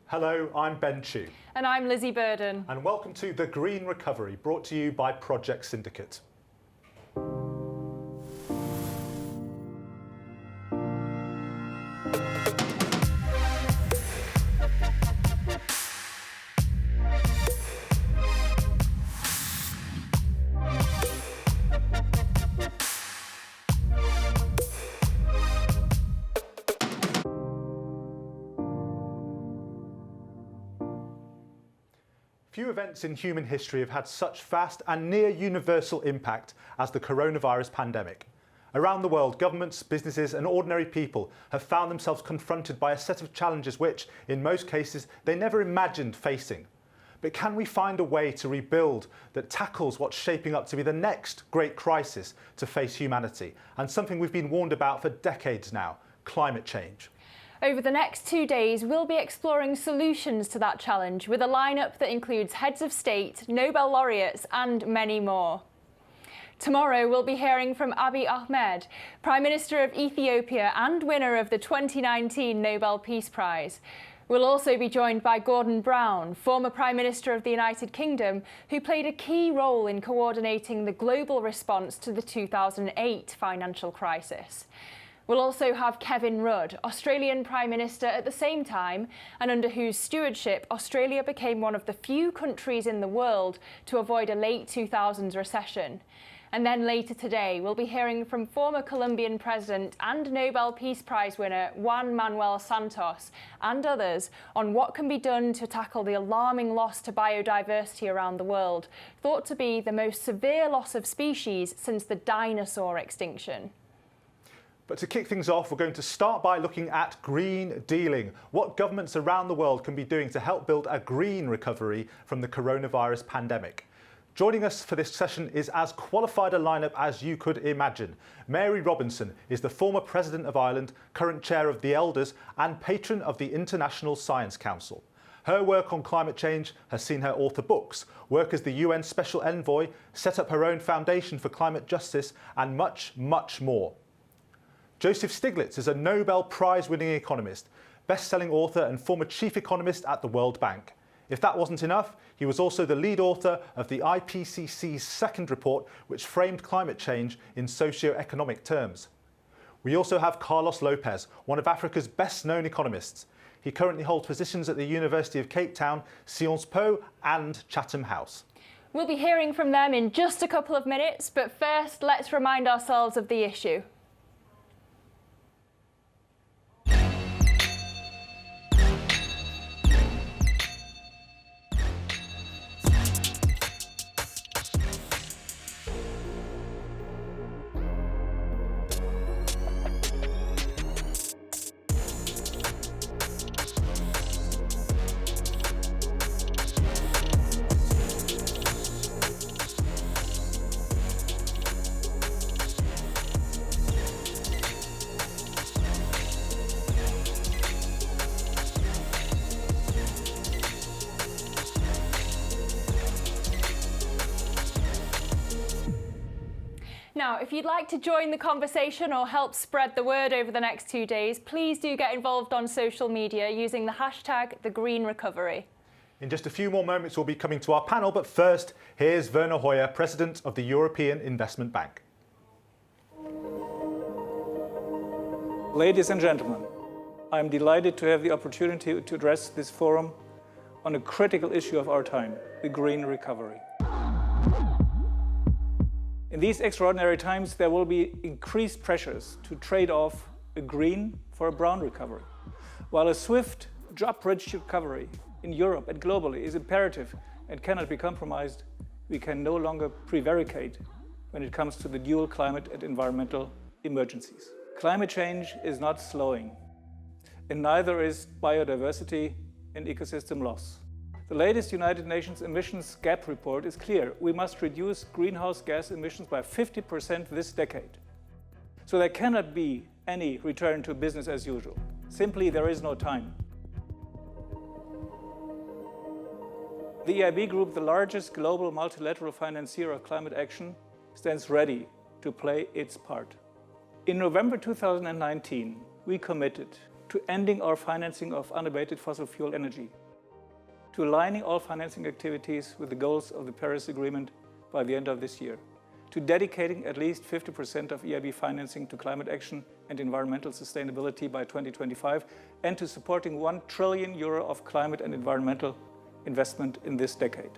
Hello, I'm Ben Chu. And I'm Lizzie Burden. And welcome to The Green Recovery, brought to you by Project Syndicate. Few events in human history have had such fast and near universal impact as the coronavirus pandemic. Around the world, governments, businesses and ordinary people have found themselves confronted by a set of challenges which, in most cases, they never imagined facing. But can we find a way to rebuild that tackles what's shaping up to be the next great crisis to face humanity, and something we've been warned about for decades now, climate change? Over the next 2 days, we'll be exploring solutions to that challenge with a lineup that includes heads of state, Nobel laureates and many more. Tomorrow, we'll be hearing from Abiy Ahmed, Prime Minister of Ethiopia and winner of the 2019 Nobel Peace Prize. We'll also be joined by Gordon Brown, former Prime Minister of the United Kingdom, who played a key role in coordinating the global response to the 2008 financial crisis. We'll also have Kevin Rudd, Australian Prime Minister at the same time, and under whose stewardship Australia became one of the few countries in the world to avoid a late 2000s recession. And then later today, we'll be hearing from former Colombian President and Nobel Peace Prize winner Juan Manuel Santos and others on what can be done to tackle the alarming loss to biodiversity around the world, thought to be the most severe loss of species since the dinosaur extinction. But to kick things off, we're going to start by looking at green dealing, what governments around the world can be doing to help build a green recovery from the coronavirus pandemic. Joining us for this session is as qualified a lineup as you could imagine. Mary Robinson is the former President of Ireland, current chair of the Elders and patron of the International Science Council. Her work on climate change has seen her author books, work as the UN Special Envoy, set up her own foundation for climate justice and much, much more. Joseph Stiglitz is a Nobel Prize-winning economist, best-selling author and former chief economist at the World Bank. If that wasn't enough, he was also the lead author of the IPCC's second report, which framed climate change in socio-economic terms. We also have Carlos Lopez, one of Africa's best-known economists. He currently holds positions at the University of Cape Town, Sciences Po and Chatham House. We'll be hearing from them in just a couple of minutes, but first, let's remind ourselves of the issue. Now, if you'd like to join the conversation or help spread the word over the next 2 days, please do get involved on social media using the hashtag #TheGreenRecovery. In just a few more moments, we'll be coming to our panel, but first, here's Werner Hoyer, President of the European Investment Bank. Ladies and gentlemen, I'm delighted to have the opportunity to address this forum on a critical issue of our time, the green recovery. In these extraordinary times, there will be increased pressures to trade off a green for a brown recovery. While a swift, job-rich recovery in Europe and globally is imperative and cannot be compromised, we can no longer prevaricate when it comes to the dual climate and environmental emergencies. Climate change is not slowing, and neither is biodiversity and ecosystem loss. The latest United Nations emissions gap report is clear. We must reduce greenhouse gas emissions by 50% this decade. So there cannot be any return to business as usual. Simply, there is no time. The EIB Group, the largest global multilateral financier of climate action, stands ready to play its part. In November 2019, we committed to ending our financing of unabated fossil fuel energy, to aligning all financing activities with the goals of the Paris Agreement by the end of this year, to dedicating at least 50% of EIB financing to climate action and environmental sustainability by 2025, and to supporting €1 trillion of climate and environmental investment in this decade.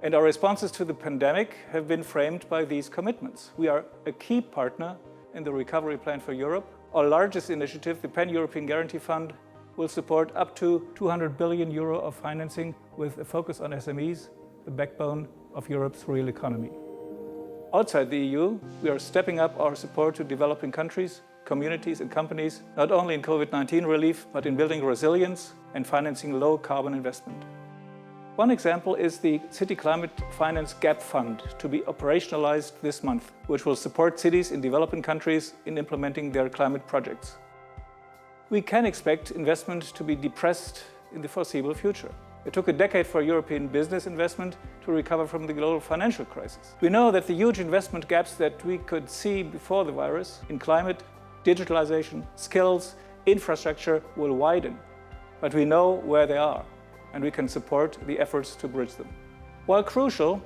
And our responses to the pandemic have been framed by these commitments. We are a key partner in the Recovery Plan for Europe. Our largest initiative, the Pan-European Guarantee Fund, will support up to €200 billion of financing with a focus on SMEs, the backbone of Europe's real economy. Outside the EU, we are stepping up our support to developing countries, communities and companies, not only in COVID-19 relief, but in building resilience and financing low-carbon investment. One example is the City Climate Finance Gap Fund, to be operationalized this month, which will support cities in developing countries in implementing their climate projects. We can expect investment to be depressed in the foreseeable future. It took a decade for European business investment to recover from the global financial crisis. We know that the huge investment gaps that we could see before the virus in climate, digitalization, skills, infrastructure will widen. But we know where they are, and we can support the efforts to bridge them. While crucial,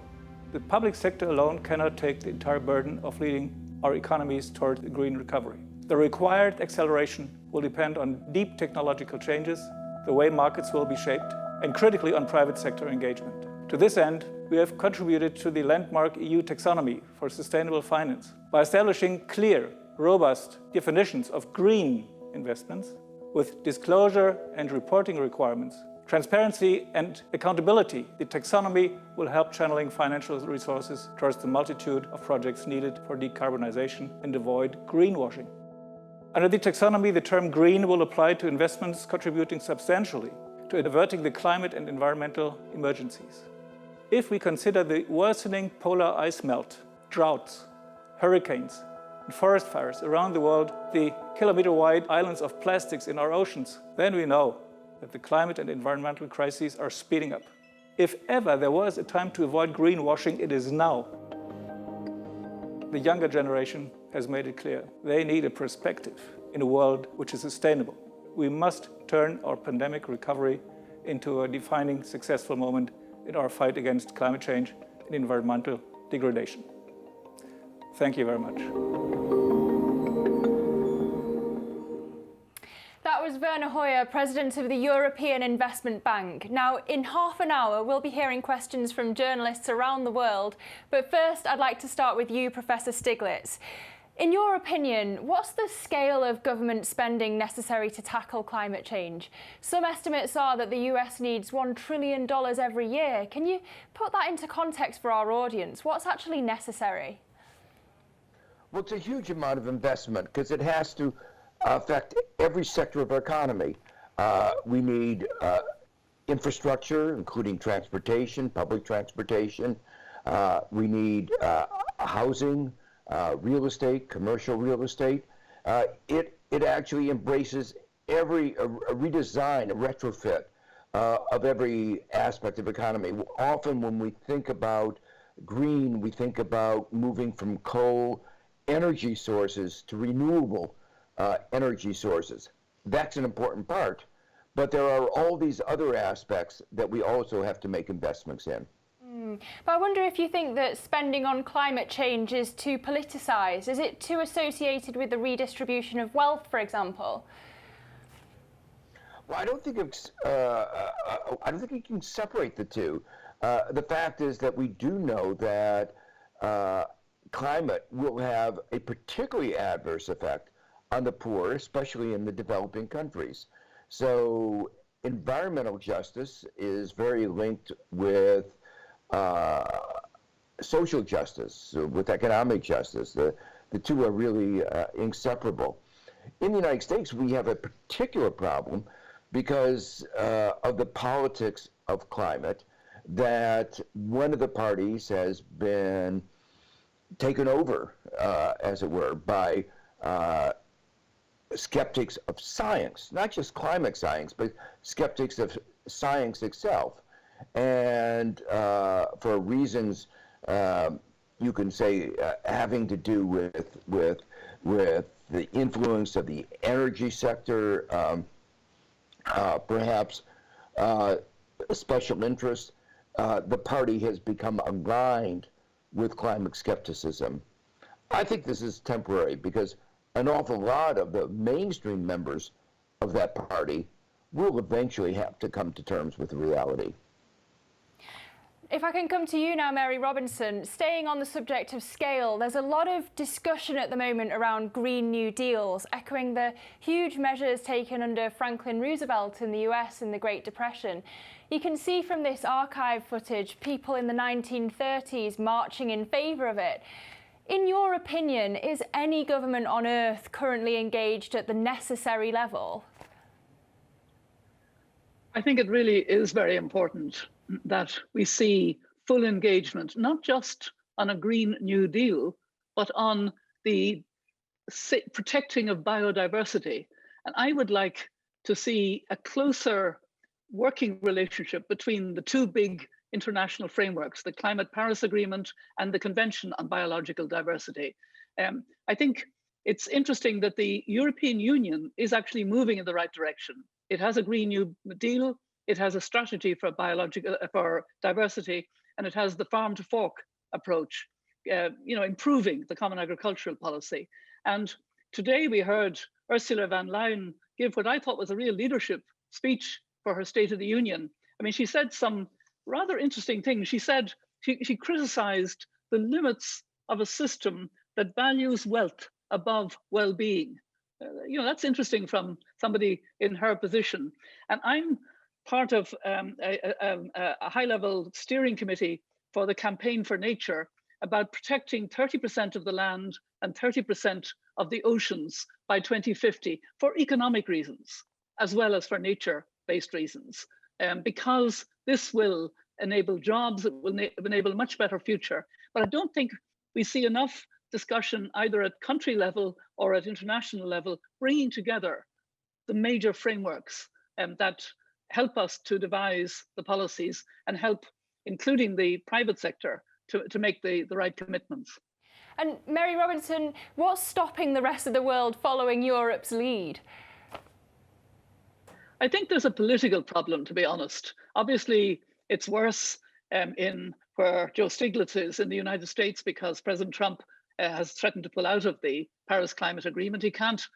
the public sector alone cannot take the entire burden of leading our economies toward a green recovery. The required acceleration will depend on deep technological changes, the way markets will be shaped, and critically on private sector engagement. To this end, we have contributed to the landmark EU taxonomy for sustainable finance by establishing clear, robust definitions of green investments with disclosure and reporting requirements. Transparency and accountability. The taxonomy will help channeling financial resources towards the multitude of projects needed for decarbonization and avoid greenwashing. Under the taxonomy, the term green will apply to investments contributing substantially to averting the climate and environmental emergencies. If we consider the worsening polar ice melt, droughts, hurricanes, and forest fires around the world, the kilometer-wide islands of plastics in our oceans, then we know that the climate and environmental crises are speeding up. If ever there was a time to avoid greenwashing, it is now. The younger generation has made it clear. They need a perspective in a world which is sustainable. We must turn our pandemic recovery into a defining successful moment in our fight against climate change and environmental degradation. Thank you very much. That was Werner Hoyer, President of the European Investment Bank. Now, in half an hour, we'll be hearing questions from journalists around the world. But first, I'd like to start with you, Professor Stiglitz. In your opinion, what's the scale of government spending necessary to tackle climate change? Some estimates are that the US needs $1 trillion every year. Can you put that into context for our audience? What's actually necessary? Well, it's a huge amount of investment because it has to affect every sector of our economy. We need infrastructure, including transportation, public transportation. We need housing, real estate, commercial real estate. It actually embraces a redesign, a retrofit of every aspect of economy. Often when we think about green, we think about moving from coal energy sources to renewable energy sources. That's an important part, but there are all these other aspects that we also have to make investments in. But I wonder if you think that spending on climate change is too politicised. Is it too associated with the redistribution of wealth, for example? Well, I don't think you can separate the two. The fact is that we do know that climate will have a particularly adverse effect on the poor, especially in the developing countries. So environmental justice is very linked with social justice, with economic justice. The two are really inseparable. In the United States, we have a particular problem because of the politics of climate, that one of the parties has been taken over, as it were, by skeptics of science, not just climate science, but skeptics of science itself. And for reasons you can say having to do with with the influence of the energy sector, perhaps special interests, the party has become aligned with climate skepticism. I think this is temporary because an awful lot of the mainstream members of that party will eventually have to come to terms with reality. If I can come to you now, Mary Robinson, staying on the subject of scale, there's a lot of discussion at the moment around Green New Deals, echoing the huge measures taken under Franklin Roosevelt in the US in the Great Depression. You can see from this archive footage people in the 1930s marching in favour of it. In your opinion, is any government on earth currently engaged at the necessary level? I think it really is very important that we see full engagement, not just on a Green New Deal, but on the protecting of biodiversity. And I would like to see a closer working relationship between the two big international frameworks, the Climate Paris Agreement and the Convention on Biological Diversity. I think it's interesting that the European Union is actually moving in the right direction. It has a Green New Deal, it has a strategy for diversity, and it has the farm to fork approach, improving the common agricultural policy. And today we heard Ursula von der Leyen give what I thought was a real leadership speech for her State of the Union. I mean, she said some rather interesting things. She said, she criticized the limits of a system that values wealth above well-being. That's interesting from somebody in her position. And I'm part of a high-level steering committee for the Campaign for Nature about protecting 30% of the land and 30% of the oceans by 2050 for economic reasons, as well as for nature-based reasons, because this will enable jobs, it will enable a much better future. But I don't think we see enough discussion either at country level or at international level, bringing together the major frameworks that help us to devise the policies and help, including the private sector, to make the right commitments. And Mary Robinson, what's stopping the rest of the world following Europe's lead? I think there's a political problem, to be honest. Obviously, it's worse in where Joe Stiglitz is in the United States because President Trump has threatened to pull out of the Paris Climate Agreement. He can't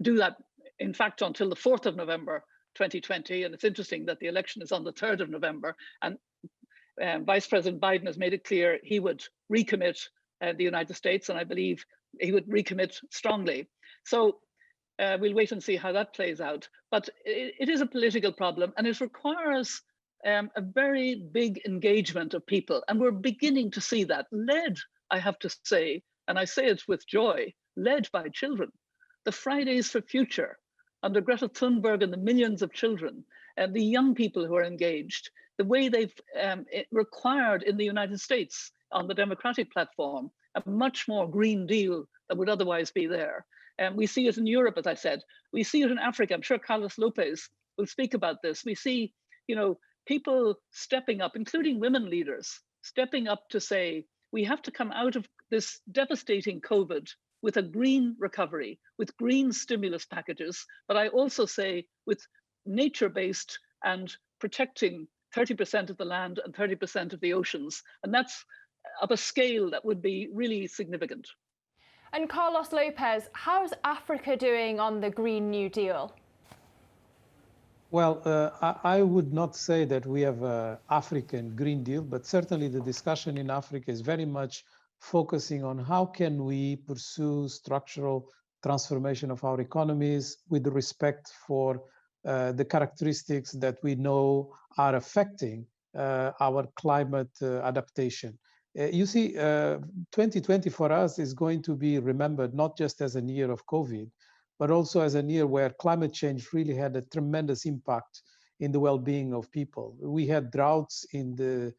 do that, in fact, until the 4th of November 2020. And it's interesting that the election is on the 3rd of November. And Vice President Biden has made it clear he would recommit the United States, and I believe he would recommit strongly. So we'll wait and see how that plays out. But it is a political problem, and it requires a very big engagement of people. And we're beginning to see that, led, I have to say, and I say it with joy, led by children. The Fridays for Future, under Greta Thunberg and the millions of children, and the young people who are engaged, the way they've required in the United States on the Democratic platform, a much more Green Deal that would otherwise be there. And we see it in Europe, as I said. We see it in Africa. I'm sure Carlos Lopez will speak about this. We see, people stepping up, including women leaders, stepping up to say, we have to come out of this devastating COVID with a green recovery, with green stimulus packages, but I also say with nature-based and protecting 30% of the land and 30% of the oceans. And that's of a scale that would be really significant. And Carlos Lopez, how's Africa doing on the Green New Deal? Well, I would not say that we have an African Green Deal, but certainly the discussion in Africa is very much focusing on how can we pursue structural transformation of our economies with respect for the characteristics that we know are affecting our climate adaptation. You see, 2020 for us is going to be remembered not just as a year of COVID, but also as a year where climate change really had a tremendous impact in the well-being of people. We had droughts in the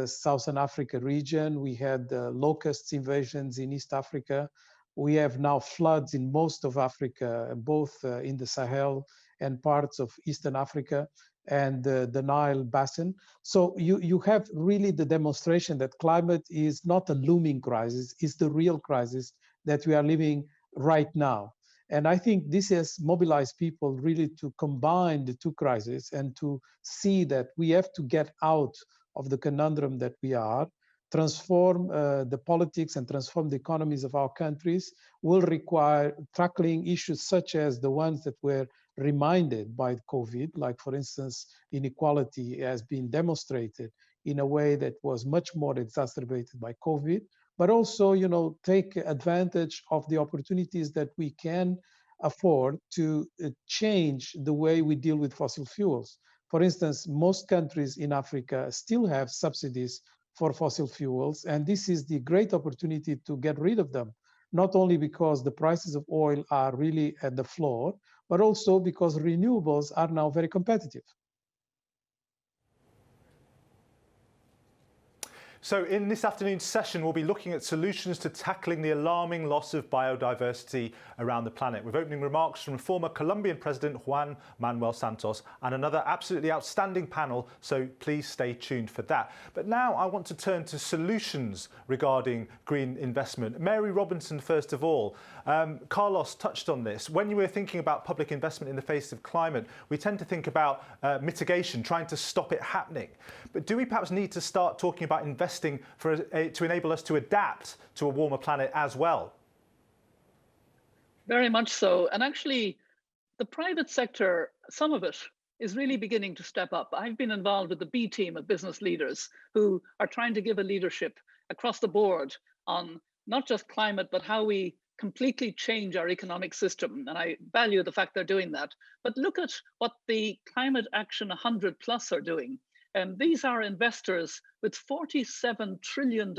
Southern Africa region. We had locust invasions in East Africa. We have now floods in most of Africa, both in the Sahel and parts of Eastern Africa and the Nile Basin. So you have really the demonstration that climate is not a looming crisis, it's the real crisis that we are living right now. And I think this has mobilized people really to combine the two crises and to see that we have to get out of the conundrum that we are, transform the politics and transform the economies of our countries will require tackling issues such as the ones that were reminded by COVID, like for instance, inequality has been demonstrated in a way that was much more exacerbated by COVID, but also, take advantage of the opportunities that we can afford to change the way we deal with fossil fuels. For instance, most countries in Africa still have subsidies for fossil fuels, and this is the great opportunity to get rid of them, not only because the prices of oil are really at the floor, but also because renewables are now very competitive. So in this afternoon's session, we'll be looking at solutions to tackling the alarming loss of biodiversity around the planet, with opening remarks from former Colombian President Juan Manuel Santos and another absolutely outstanding panel, so please stay tuned for that. But now I want to turn to solutions regarding green investment. Mary Robinson, first of all. Carlos touched on this. When you were thinking about public investment in the face of climate, we tend to think about mitigation, trying to stop it happening. But do we perhaps need to start talking about investing to enable us to adapt to a warmer planet as well? Very much so. And actually, the private sector, some of it, is really beginning to step up. I've been involved with the B team of business leaders who are trying to give a leadership across the board on not just climate, but how we completely change our economic system. And I value the fact they're doing that. But look at what the Climate Action 100 Plus are doing. And these are investors with $47 trillion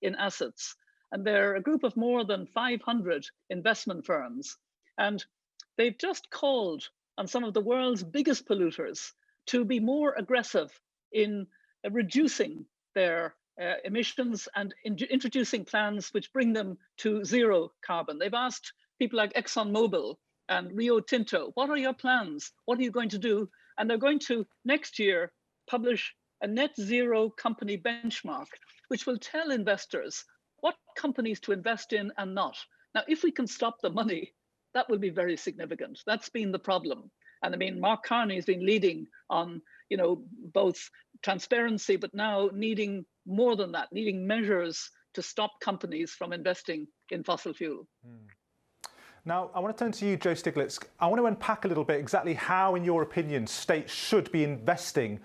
in assets. And they're a group of more than 500 investment firms. And they've just called on some of the world's biggest polluters to be more aggressive in reducing their emissions and introducing plans which bring them to zero carbon. They've asked people like ExxonMobil and Rio Tinto, what are your plans? What are you going to do? And they're going to, next year, publish a net zero company benchmark, which will tell investors what companies to invest in and not. Now, if we can stop the money, that will be very significant. That's been the problem. And I mean, Mark Carney has been leading on, both transparency, but now needing more than that, needing measures to stop companies from investing in fossil fuel. Now, I want to turn to you, Joe Stiglitz. I want to unpack a little bit exactly how, in your opinion, states should be investing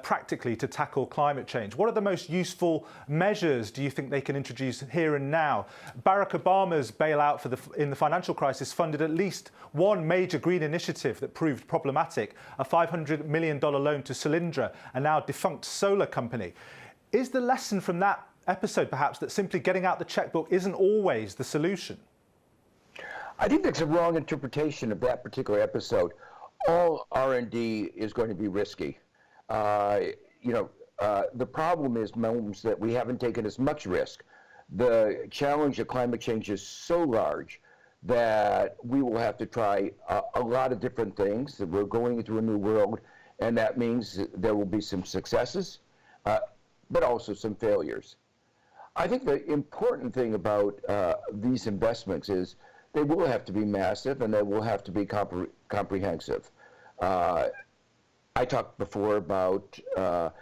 practically to tackle climate change. What are the most useful measures do you think they can introduce here and now? Barack Obama's bailout in the financial crisis funded at least one major green initiative that proved problematic, a $500 million loan to Solyndra, a now defunct solar company. Is the lesson from that episode perhaps that simply getting out the checkbook isn't always the solution? I think that's a wrong interpretation of that particular episode. All R&D is going to be risky. The problem is moments that we haven't taken as much risk. The challenge of climate change is so large that we will have to try a lot of different things. That we're going into a new world, and that means there will be some successes, but also some failures. I think the important thing about these investments is they will have to be massive and they will have to be comprehensive. I talked before about the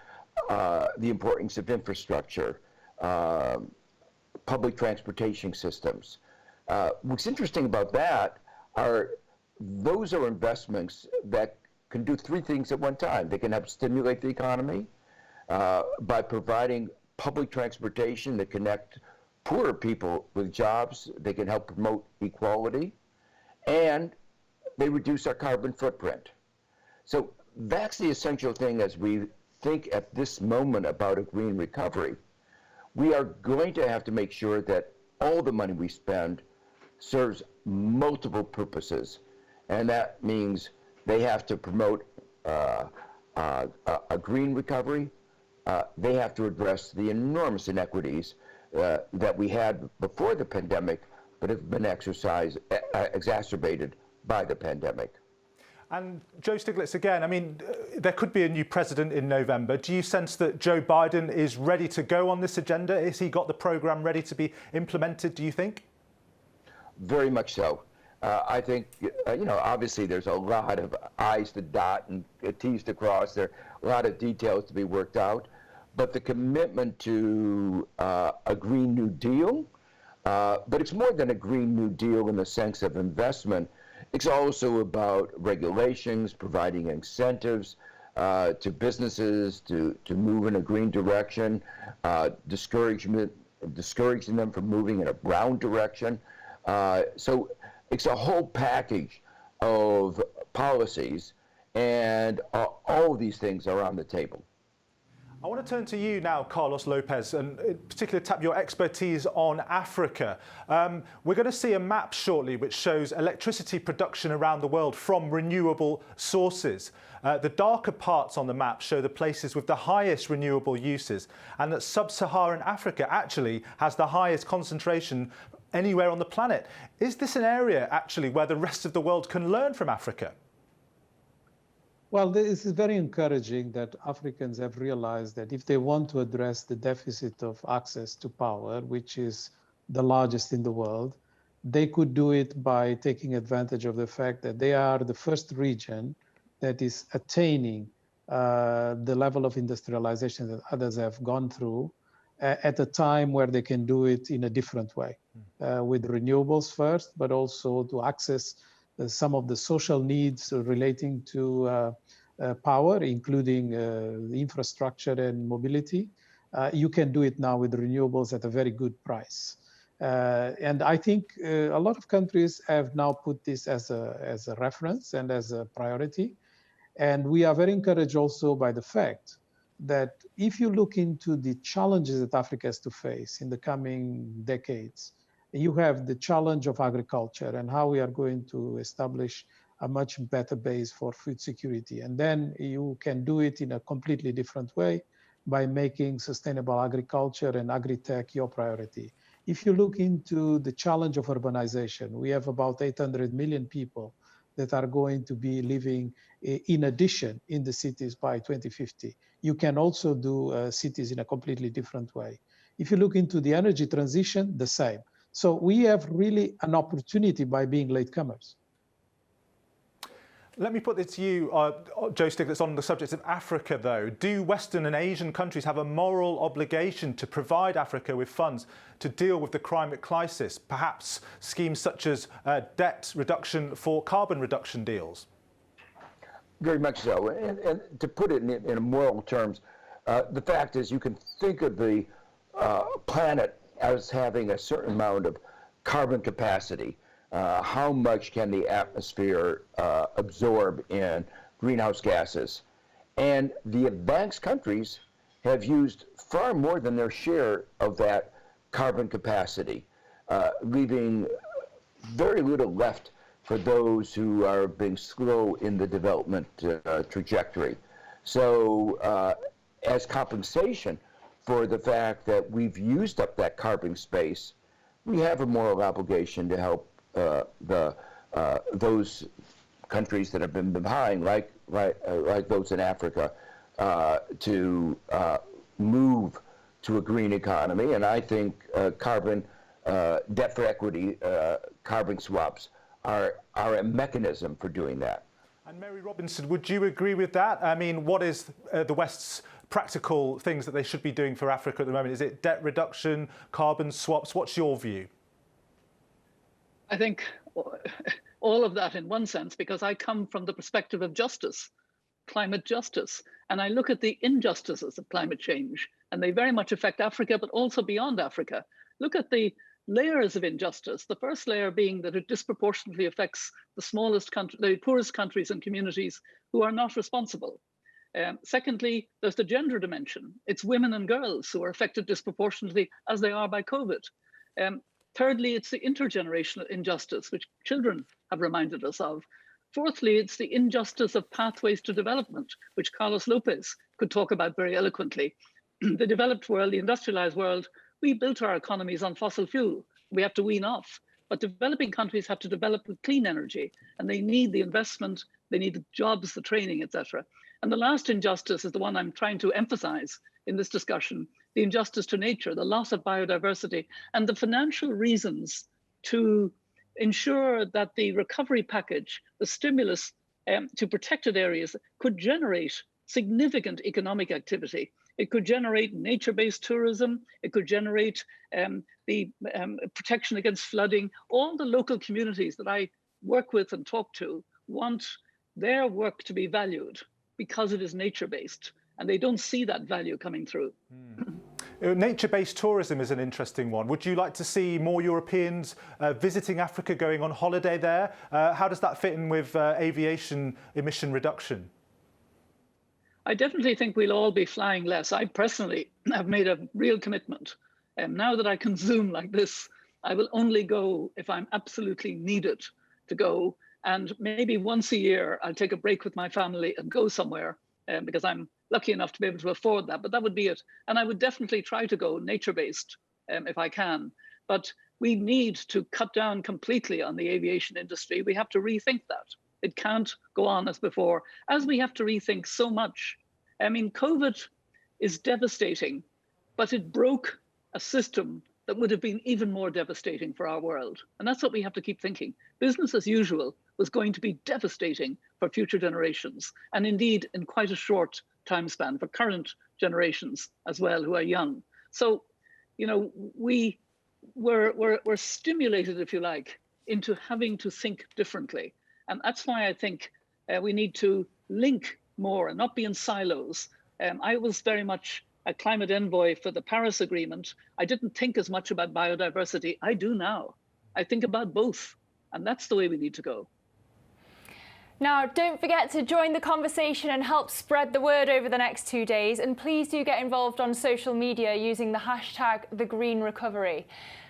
importance of infrastructure, public transportation systems. What's interesting about that are those are investments that can do three things at one time. They can help stimulate the economy by providing public transportation that connect poorer people with jobs. They can help promote equality, and they reduce our carbon footprint. So that's the essential thing as we think at this moment about a green recovery. We are going to have to make sure that all the money we spend serves multiple purposes, and that means they have to promote a green recovery. They have to address the enormous inequities that we had before the pandemic, but have been exacerbated by the pandemic. And Joe Stiglitz, again, I mean, there could be a new president in November. Do you sense that Joe Biden is ready to go on this agenda? Has he got the program ready to be implemented, do you think? very much so. I think, obviously there's a lot of I's to dot and T's to cross. There are a lot of details to be worked out. But the commitment to a Green New Deal, but it's more than a Green New Deal in the sense of investment. It's also about regulations, providing incentives to businesses to move in a green direction, discouraging them from moving in a brown direction. So it's a whole package of policies, and all of these things are on the table. I want to turn to you now, Carlos Lopez, and in particular tap your expertise on Africa. We're going to see a map shortly which shows electricity production around the world from renewable sources. The darker parts on the map show the places with the highest renewable uses, and that sub-Saharan Africa actually has the highest concentration anywhere on the planet. Is this an area actually where the rest of the world can learn from Africa? Well, this is very encouraging that Africans have realized that if they want to address the deficit of access to power, which is the largest in the world, they could do it by taking advantage of the fact that they are the first region that is attaining the level of industrialization that others have gone through at a time where they can do it in a different way, with renewables first, but also to access some of the social needs relating to power, including the infrastructure and mobility. You can do it now with renewables at a very good price. And I think a lot of countries have now put this as a reference and as a priority. And we are very encouraged also by the fact that if you look into the challenges that Africa has to face in the coming decades, you have the challenge of agriculture and how we are going to establish a much better base for food security. And then you can do it in a completely different way by making sustainable agriculture and agri-tech your priority. If you look into the challenge of urbanization, we have about 800 million people that are going to be living in addition in the cities by 2050. You can also do cities in a completely different way. If you look into the energy transition, the same. So we have really an opportunity by being latecomers. Let me put this to you, Joe Stiglitz, on the subject of Africa, though. Do Western and Asian countries have a moral obligation to provide Africa with funds to deal with the climate crisis, perhaps schemes such as debt reduction for carbon reduction deals? Very much so. And to put it in moral terms, the fact is you can think of the planet as having a certain amount of carbon capacity. How much can the atmosphere absorb in greenhouse gases? And the advanced countries have used far more than their share of that carbon capacity, leaving very little left for those who are being slow in the development trajectory. So as compensation for the fact that we've used up that carbon space, we have a moral obligation to help those countries that have been behind, like those in Africa, to move to a green economy. And I think carbon debt for equity, carbon swaps are a mechanism for doing that. And Mary Robinson, would you agree with that? I mean, what is the West's practical things that they should be doing for Africa at the moment? Is it debt reduction, carbon swaps? What's your view? I think all of that in one sense, because I come from the perspective of justice, climate justice, and I look at the injustices of climate change, and they very much affect Africa, but also beyond Africa. Look at the layers of injustice. The first layer being that it disproportionately affects the smallest country, the poorest countries and communities who are not responsible. Secondly, there's the gender dimension. It's women and girls who are affected disproportionately as they are by COVID. Thirdly, it's the intergenerational injustice, which children have reminded us of. Fourthly, it's the injustice of pathways to development, which Carlos Lopez could talk about very eloquently. The developed world, the industrialized world, we built our economies on fossil fuel. We have to wean off. But developing countries have to develop with clean energy, and they need the investment, they need the jobs, the training, etc. And the last injustice is the one I'm trying to emphasize in this discussion, the injustice to nature, the loss of biodiversity, and the financial reasons to ensure that the recovery package, the stimulus to protected areas, could generate significant economic activity. It could generate nature-based tourism. It could generate the protection against flooding. All the local communities that I work with and talk to want their work to be valued because it is nature-based, and they don't see that value coming through. Nature-based tourism is an interesting one. Would you like to see more Europeans visiting Africa, going on holiday there? How does that fit in with aviation emission reduction? I definitely think we'll all be flying less. I personally have made a real commitment. And now that I can Zoom like this, I will only go if I'm absolutely needed to go. And maybe once a year, I'll take a break with my family and go somewhere because I'm lucky enough to be able to afford that. But that would be it. And I would definitely try to go nature-based if I can. But we need to cut down completely on the aviation industry. We have to rethink that. It can't go on as before, as we have to rethink so much. I mean, COVID is devastating, but it broke a system that would have been even more devastating for our world. And that's what we have to keep thinking. Business as usual was going to be devastating for future generations, and indeed in quite a short time span for current generations as well, who are young. So, you know, we're stimulated, if you like, into having to think differently. And that's why I think we need to link more and not be in silos. I was very much a climate envoy for the Paris Agreement. I didn't think as much about biodiversity. I do now. I think about both. And that's the way we need to go. Now, don't forget to join the conversation and help spread the word over the next 2 days. And please do get involved on social media using the hashtag #TheGreenRecovery.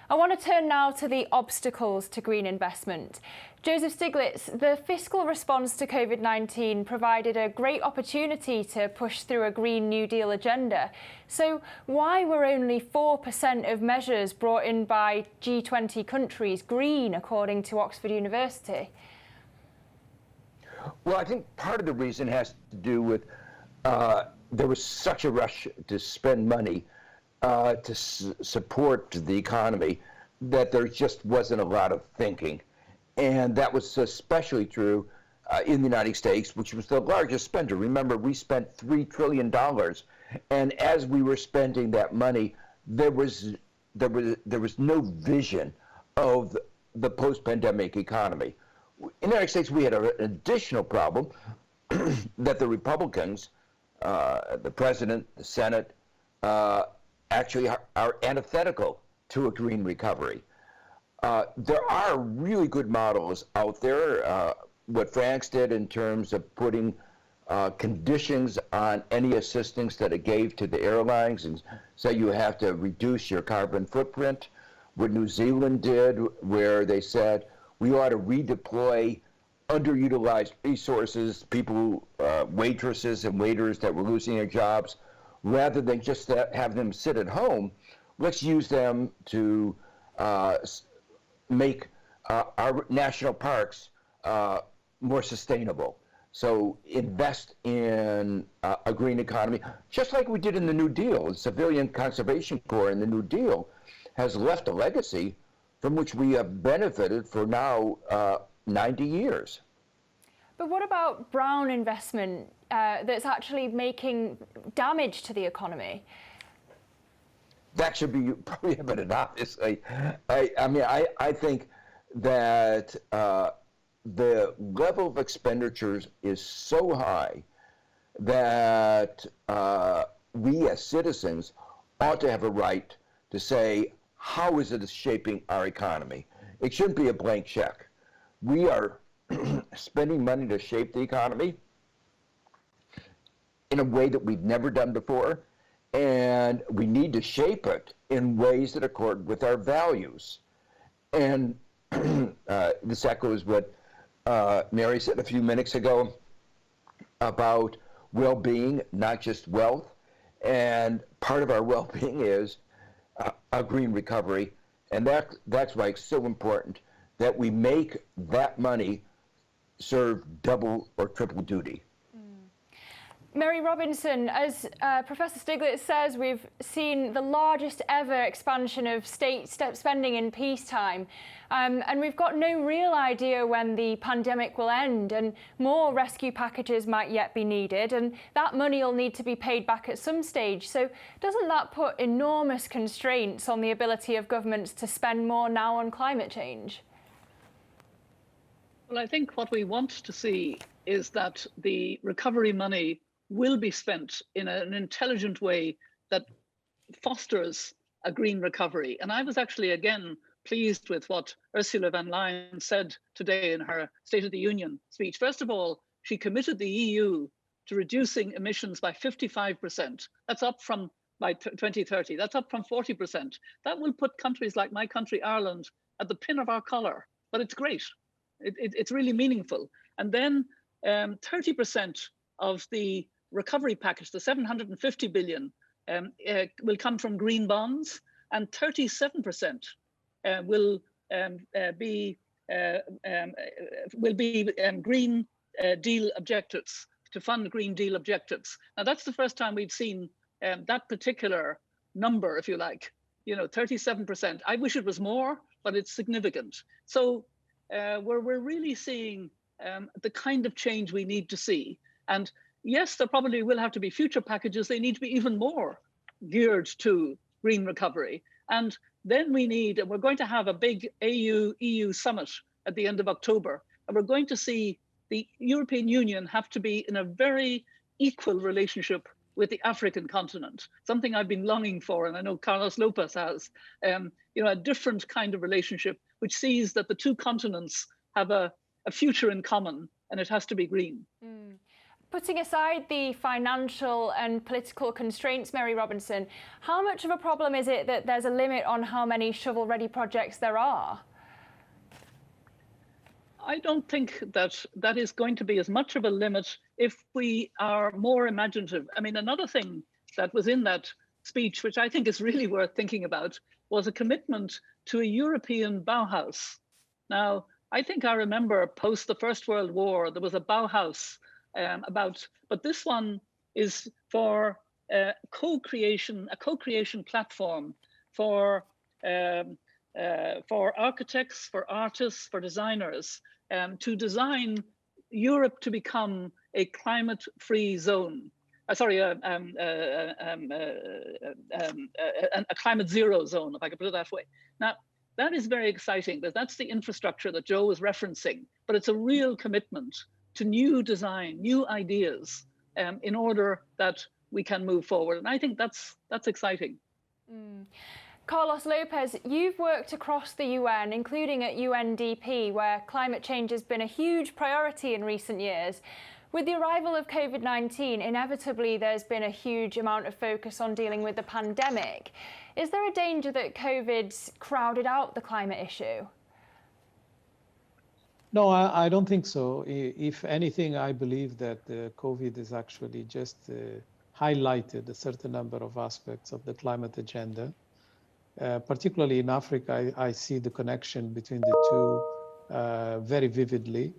I want to turn now to the obstacles to green investment. Joseph Stiglitz, the fiscal response to COVID-19 provided a great opportunity to push through a Green New Deal agenda. So why were only 4% of measures brought in by G20 countries green, according to Oxford University? Well, I think part of the reason has to do with there was such a rush to spend money to support the economy that there just wasn't a lot of thinking. And that was especially true in the United States, which was the largest spender. Remember, we spent $3 trillion. And as we were spending that money, there was no vision of the post-pandemic economy. In the United States, we had an additional problem that the Republicans, the president, the Senate, actually are antithetical to a green recovery. There are really good models out there. What France did in terms of putting conditions on any assistance that it gave to the airlines and say you have to reduce your carbon footprint. What New Zealand did, where they said we ought to redeploy underutilized resources, people, waitresses and waiters that were losing their jobs, rather than just have them sit at home. Let's use them to make our national parks more sustainable. So invest in a green economy, just like we did in the New Deal. The Civilian Conservation Corps in the New Deal has left a legacy from which we have benefited for now 90 years. But what about brown investment that's actually making damage to the economy? That should be prohibited, obviously. I think that the level of expenditures is so high that we as citizens ought to have a right to say, how is it shaping our economy? It shouldn't be a blank check. We are spending money to shape the economy in a way that we've never done before, and we need to shape it in ways that accord with our values. And this echoes what Mary said a few minutes ago about well-being, not just wealth. And part of our well-being is a green recovery. And that's why it's so important that we make that money serve double or triple duty. Mary Robinson, as Professor Stiglitz says, we've seen the largest ever expansion of state spending in peacetime. And we've got no real idea when the pandemic will end, and more rescue packages might yet be needed, and that money will need to be paid back at some stage. So doesn't that put enormous constraints on the ability of governments to spend more now on climate change? Well, I think what we want to see is that the recovery money will be spent in an intelligent way that fosters a green recovery. And I was actually, again, pleased with what Ursula von der Leyen said today in her State of the Union speech. First of all, she committed the EU to reducing emissions by 55%. That's up from, by 2030, that's up from 40%. That will put countries like my country, Ireland, at the pin of our collar, but it's great. It's really meaningful. And then 30% of the recovery package, the 750 billion, will come from green bonds, and 37% will be Green Deal objectives, to fund Green Deal objectives. Now that's the first time we've seen that particular number, if you like, 37%. I wish it was more, but it's significant. So we're really seeing the kind of change we need to see. And yes, there probably will have to be future packages. They need to be even more geared to green recovery. And then we're going to have a big EU summit at the end of October. And we're going to see the European Union have to be in a very equal relationship with the African continent, something I've been longing for, and I know Carlos Lopez has, a different kind of relationship, which sees that the two continents have a future in common, and it has to be green. Mm. Putting aside the financial and political constraints, Mary Robinson, how much of a problem is it that there's a limit on how many shovel-ready projects there are? I don't think that is going to be as much of a limit if we are more imaginative. I mean, another thing that was in that speech, which I think is really worth thinking about, was a commitment to a European Bauhaus. Now, I think I remember post the First World War, there was a Bauhaus but this one is for a co-creation platform for architects, for artists, for designers, to design Europe to become a climate-free zone. A climate zero zone, if I could put it that way. Now, that is very exciting. That's the infrastructure that Joe was referencing, but it's a real commitment to new design, new ideas, in order that we can move forward. And I think that's exciting. Mm. Carlos Lopez, you've worked across the UN, including at UNDP, where climate change has been a huge priority in recent years. With the arrival of COVID-19, inevitably there's been a huge amount of focus on dealing with the pandemic. Is there a danger that COVID's crowded out the climate issue? No, I don't think so. If anything, I believe that COVID has actually just highlighted a certain number of aspects of the climate agenda. Particularly in Africa, I see the connection between the two very vividly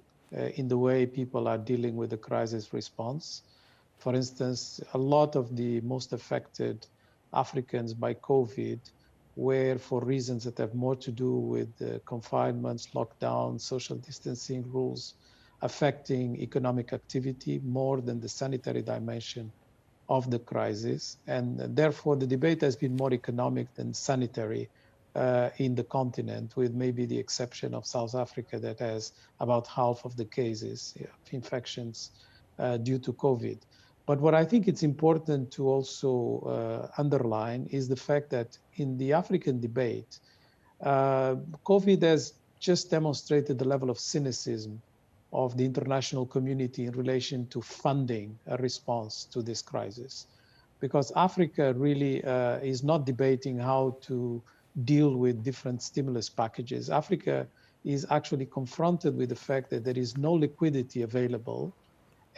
in the way people are dealing with the crisis response. For instance, a lot of the most affected Africans by COVID were for reasons that have more to do with confinements, lockdowns, social distancing rules, affecting economic activity more than the sanitary dimension of the crisis. And therefore, the debate has been more economic than sanitary in the continent, with maybe the exception of South Africa that has about half of the cases of infections due to COVID. But what I think it's important to also underline is the fact that in the African debate, COVID has just demonstrated the level of cynicism of the international community in relation to funding a response to this crisis. Because Africa really is not debating how to deal with different stimulus packages. Africa is actually confronted with the fact that there is no liquidity available,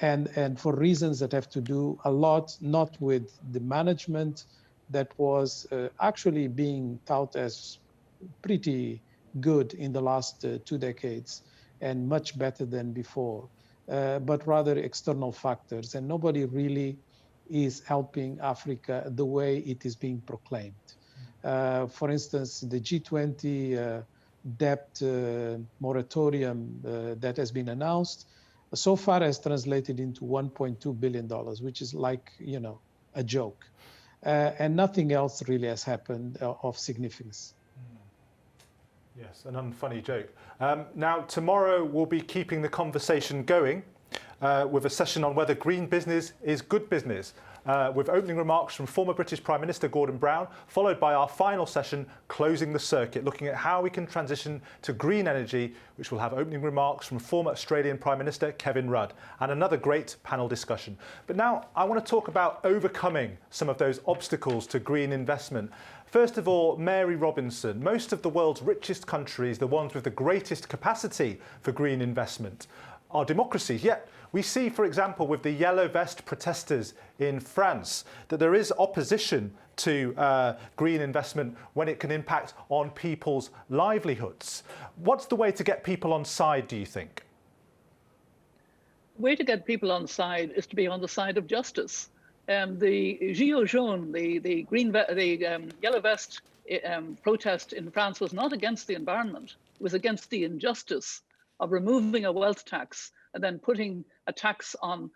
and for reasons that have to do a lot, not with the management that was actually being touted as pretty good in the last 2 decades and much better than before, but rather external factors. And nobody really is helping Africa the way it is being proclaimed. For instance, the G20 debt moratorium that has been announced so far has translated into $1.2 billion, which is like, a joke. And nothing else really has happened of significance. Yes, an unfunny joke. Now, tomorrow we'll be keeping the conversation going with a session on whether green business is good business, with opening remarks from former British Prime Minister Gordon Brown, followed by our final session, Closing the Circuit, looking at how we can transition to green energy, which will have opening remarks from former Australian Prime Minister Kevin Rudd, and another great panel discussion. But now I want to talk about overcoming some of those obstacles to green investment. First of all, Mary Robinson, most of the world's richest countries, the ones with the greatest capacity for green investment, are democracies. Yet we see, for example, with the yellow vest protesters in France, that there is opposition to green investment when it can impact on people's livelihoods. What's the way to get people on side, do you think? The way to get people on side is to be on the side of justice. The Gilets jaunes, the yellow vest protest in France was not against the environment. It was against the injustice of removing a wealth tax and then putting a tax on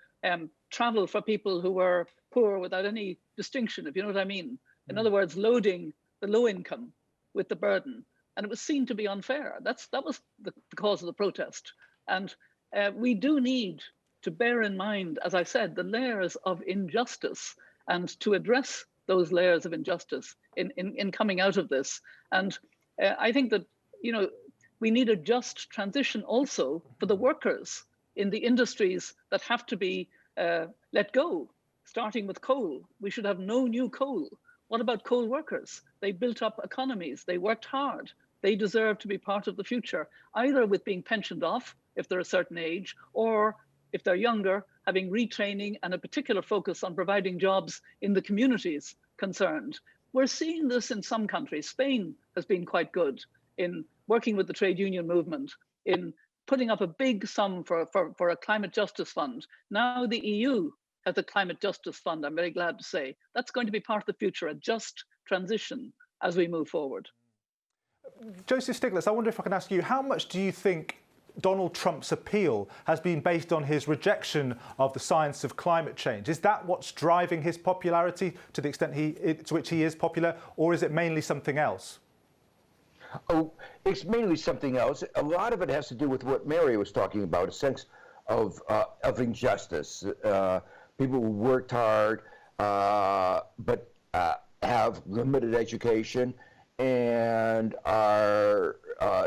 travel for people who were poor without any distinction, if you know what I mean. In other words, loading the low income with the burden. And it was seen to be unfair. That was the cause of the protest. And we do need to bear in mind, as I said, the layers of injustice and to address those layers of injustice in coming out of this. And I think that, we need a just transition also for the workers in the industries that have to be let go, starting with coal. We should have no new coal. What about coal workers? They built up economies. They worked hard. They deserve to be part of the future, either with being pensioned off if they're a certain age, or if they're younger, having retraining and a particular focus on providing jobs in the communities concerned. We're seeing this in some countries. Spain has been quite good in working with the trade union movement, in putting up a big sum for a climate justice fund. Now the EU has a climate justice fund, I'm very glad to say. That's going to be part of the future, a just transition as we move forward. Joseph Stiglitz, I wonder if I can ask you, how much do you think Donald Trump's appeal has been based on his rejection of the science of climate change? Is that what's driving his popularity to the extent to which he is popular, or is it mainly something else? Oh, it's mainly something else. A lot of it has to do with what Mary was talking about, a sense of injustice. People who worked hard but have limited education and are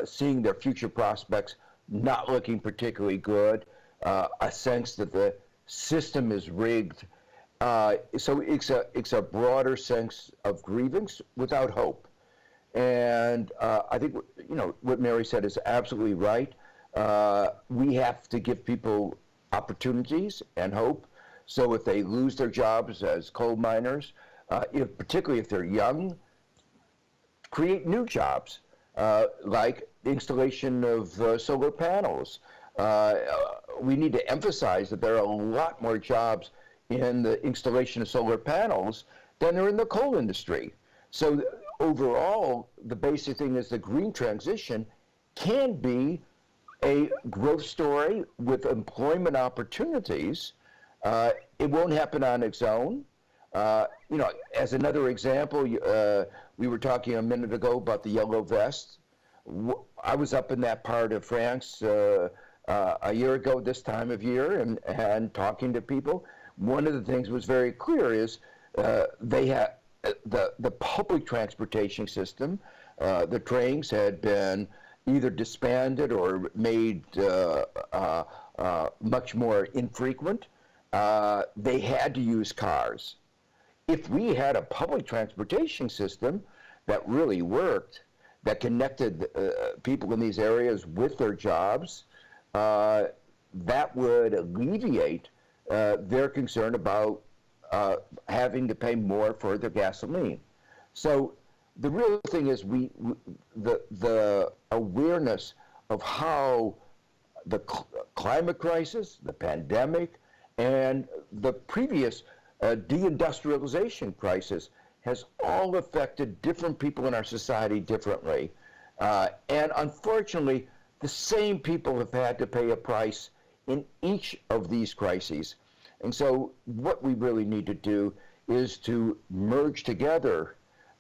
seeing their future prospects not looking particularly good, a sense that the system is rigged. So it's a broader sense of grievance without hope. And I think, what Mary said is absolutely right. We have to give people opportunities and hope. So if they lose their jobs as coal miners, particularly if they're young, create new jobs, like the installation of solar panels. We need to emphasize that there are a lot more jobs in the installation of solar panels than there are in the coal industry. So overall, the basic thing is the green transition can be a growth story with employment opportunities. It won't happen on its own. As another example, we were talking a minute ago about the yellow vest. I was up in that part of France a year ago this time of year and talking to people. One of the things was very clear is they had the public transportation system, the trains had been either disbanded or made much more infrequent. They had to use cars. If we had a public transportation system that really worked, that connected people in these areas with their jobs, that would alleviate their concern about having to pay more for their gasoline. So the real thing is the awareness of how the climate crisis, the pandemic, and the previous deindustrialization crisis has all affected different people in our society differently. And unfortunately, the same people have had to pay a price in each of these crises. And so what we really need to do is to merge together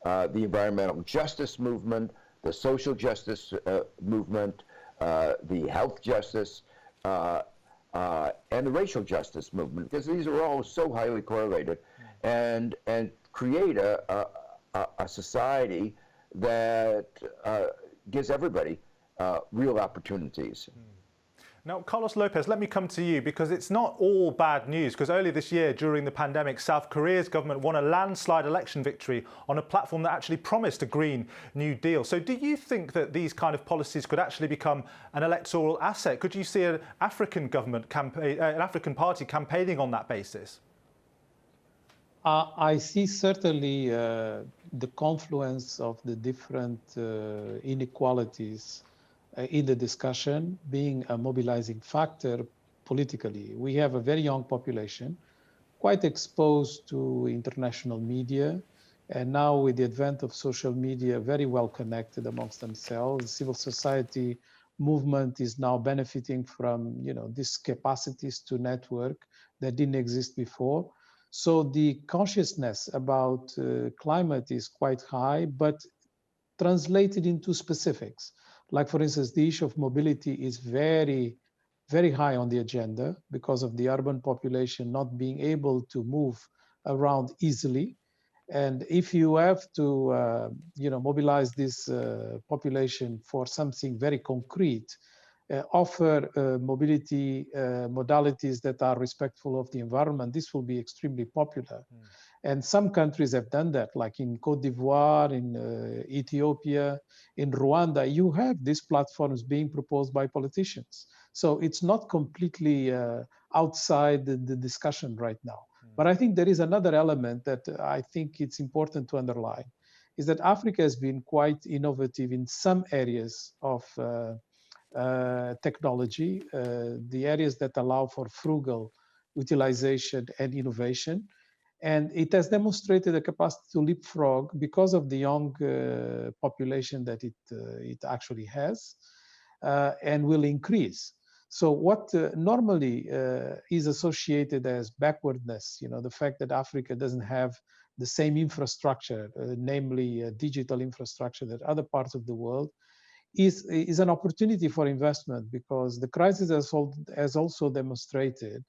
the environmental justice movement, the social justice movement, the health justice, and the racial justice movement, because these are all so highly correlated, and create a society that gives everybody real opportunities. Now, Carlos Lopez, let me come to you, because it's not all bad news, because earlier this year during the pandemic, South Korea's government won a landslide election victory on a platform that actually promised a Green New Deal. So do you think that these kind of policies could actually become an electoral asset? Could you see an African government campaign, an African party campaigning on that basis? I see certainly the confluence of the different inequalities in the discussion being a mobilizing factor politically. We have a very young population, quite exposed to international media, and now with the advent of social media, very well connected amongst themselves. The civil society movement is now benefiting from, these capacities to network that didn't exist before. So the consciousness about climate is quite high, but translated into specifics. Like, for instance, the issue of mobility is very, very high on the agenda because of the urban population not being able to move around easily. And if you have to, mobilize this population for something very concrete, offer mobility modalities that are respectful of the environment, this will be extremely popular. And some countries have done that, like in Cote d'Ivoire, in Ethiopia, in Rwanda. You have these platforms being proposed by politicians. So it's not completely outside the discussion right now. But I think there is another element that I think it's important to underline, is that Africa has been quite innovative in some areas of technology, the areas that allow for frugal utilization and innovation. And it has demonstrated a capacity to leapfrog because of the young population that it actually has, and will increase. So what normally is associated as backwardness, the fact that Africa doesn't have the same infrastructure, namely digital infrastructure that other parts of the world, is an opportunity for investment, because the crisis has also demonstrated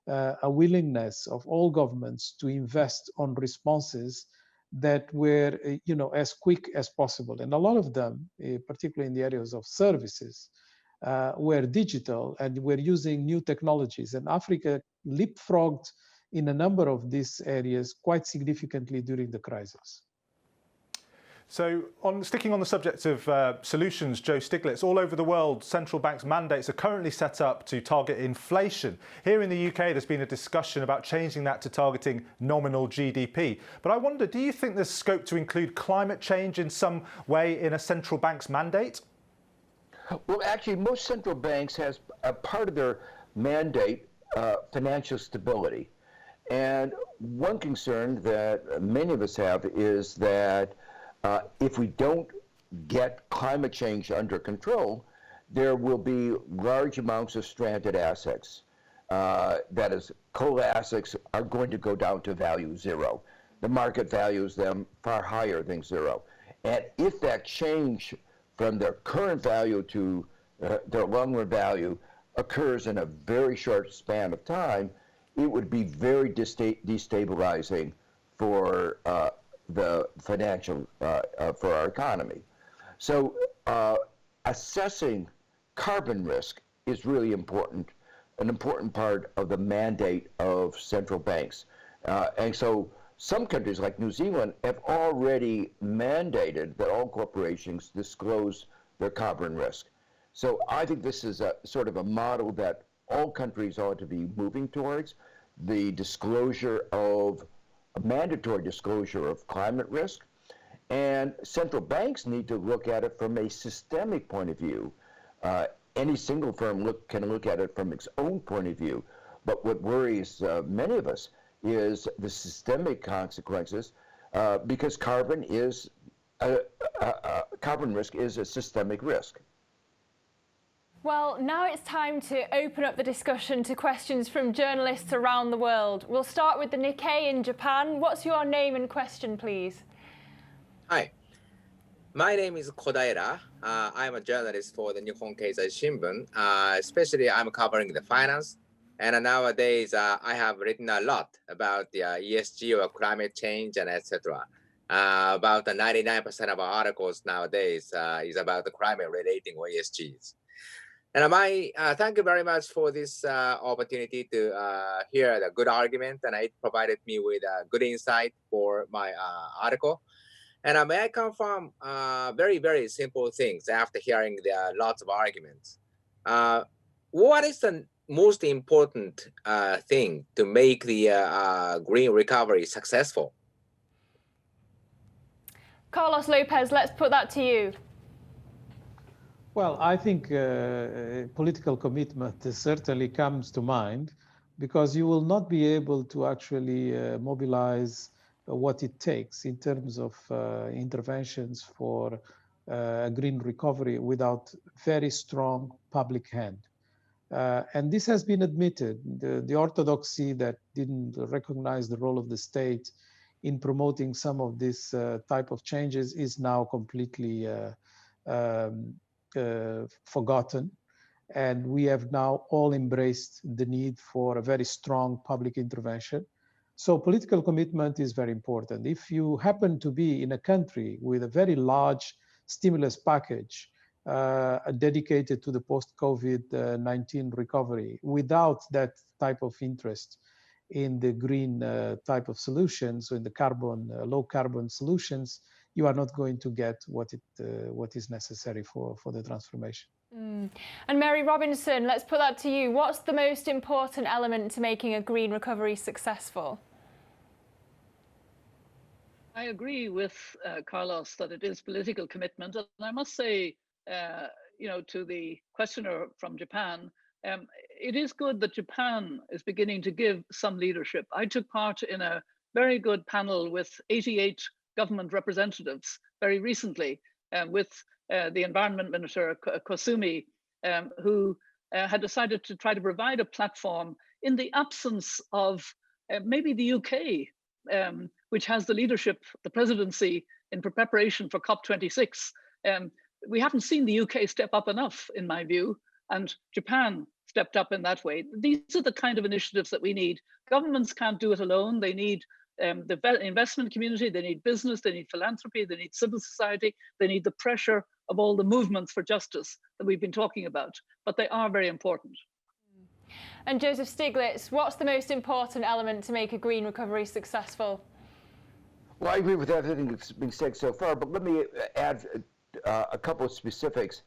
a willingness of all governments to invest on responses that were, as quick as possible. And a lot of them, particularly in the areas of services, were digital and were using new technologies. And Africa leapfrogged in a number of these areas quite significantly during the crisis. So, sticking on the subject of solutions, Joe Stiglitz, all over the world, central banks' mandates are currently set up to target inflation. Here in the UK, there's been a discussion about changing that to targeting nominal GDP. But I wonder, do you think there's scope to include climate change in some way in a central bank's mandate? Well, actually, most central banks has a part of their mandate financial stability. And one concern that many of us have is that if we don't get climate change under control, there will be large amounts of stranded assets. That is, coal assets are going to go down to value zero. The market values them far higher than zero. And if that change from their current value to their long-run value occurs in a very short span of time, it would be very destabilizing for the financial, for our economy. So assessing carbon risk is really important, an important part of the mandate of central banks. And so some countries like New Zealand have already mandated that all corporations disclose their carbon risk. So I think this is a sort of a model that all countries ought to be moving towards, the disclosure of a mandatory disclosure of climate risk. And central banks need to look at it from a systemic point of view. any single firm can look at it from its own point of view. But what worries many of us is the systemic consequences, because carbon risk is a systemic risk. Well, now it's time to open up the discussion to questions from journalists around the world. We'll start with the Nikkei in Japan. What's your name and question, please? Hi, my name is Kodaira. I'm a journalist for the Nihon Keizai Shimbun. Especially I'm covering the finance. And nowadays I have written a lot about the ESG or climate change and etc. About 99% of our articles nowadays is about the climate relating or ESGs. And thank you very much for this opportunity to hear the good argument, and it provided me with good insight for my article. And may I confirm very, very simple things after hearing the lots of arguments. What is the most important thing to make the green recovery successful? Carlos Lopez, let's put that to you. Well, I think political commitment certainly comes to mind, because you will not be able to actually mobilize what it takes in terms of interventions for a green recovery without very strong public hand. And this has been admitted. The orthodoxy that didn't recognize the role of the state in promoting some of this type of changes is now completely forgotten. And we have now all embraced the need for a very strong public intervention. So political commitment is very important. If you happen to be in a country with a very large stimulus package dedicated to the post-COVID-19 recovery, without that type of interest in the green type of solutions, or in the carbon, low carbon solutions, you are not going to get what is necessary for the transformation. And Mary Robinson, let's put that to you. What's the most important element to making a green recovery successful? I agree with Carlos that it is political commitment. And I must say, to the questioner from Japan, it is good that Japan is beginning to give some leadership. I took part in a very good panel with 88 government representatives very recently, with the Environment Minister Kosumi, who had decided to try to provide a platform in the absence of maybe the UK, which has the leadership, the presidency in preparation for COP26. We haven't seen the UK step up enough, in my view, and Japan stepped up in that way. These are the kind of initiatives that we need. Governments can't do it alone. They need the investment community, they need business, they need philanthropy, they need civil society, they need the pressure of all the movements for justice that we've been talking about. But they are very important. And Joseph Stiglitz, what's the most important element to make a green recovery successful? Well, I agree with everything that's been said so far, but let me add a couple of specifics.